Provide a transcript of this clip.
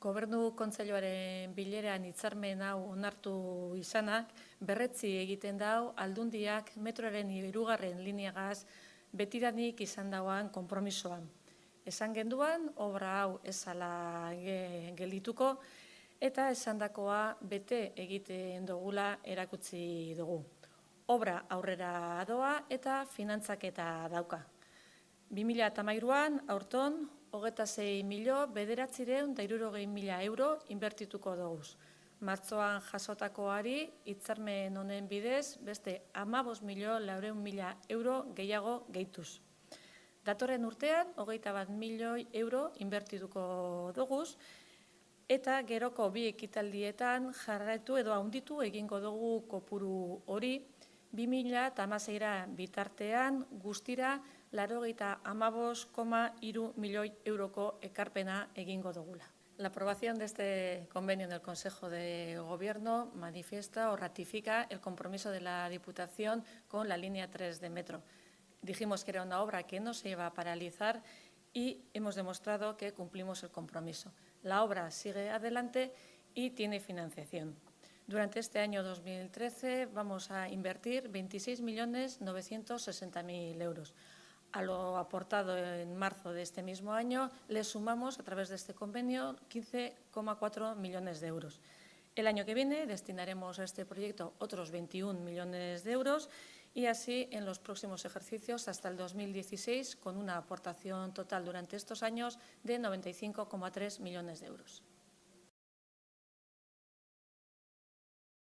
Gobernu Kontseiluaren bileran hitzarmen hau onartu izanak, berretzi egiten dau aldundiak metroaren 3. lineagaz betidanik izan dauan konpromisoan. Esan genduan, obra hau ezala geldituko eta esandakoa bete egiten dugula erakutsi dugu. Obra aurrera doa eta finantzaketa dauka. 2013an, aurton, 26.960.000 euro inbertituko doguz. Martzoan jasotakoari hitzarmen honen bidez beste 15.400.000 euro gehiago gehituz. Datorren urtean, 21 milioi euro inbertituko doguz, eta geroko bi ekitaldietan jarraitu edo handitu egingo dugu kopuru hori, 2016ra bitartean guztira 85,3 milioi euroko ekarpena egingo dugula. La aprobación de este convenio en el Consejo de Gobierno manifiesta o ratifica el compromiso de la Diputación con la línea 3 de metro. Dijimos que era una obra que no se iba a paralizar y hemos demostrado que cumplimos el compromiso. La obra sigue adelante y tiene financiación. Durante este año 2013 vamos a invertir 26.960.000 euros. A lo aportado en marzo de este mismo año le sumamos a través de este convenio 15,4 millones de euros. El año que viene destinaremos a este proyecto otros 21 millones de euros y así en los próximos ejercicios hasta el 2016 con una aportación total durante estos años de 95,3 millones de euros.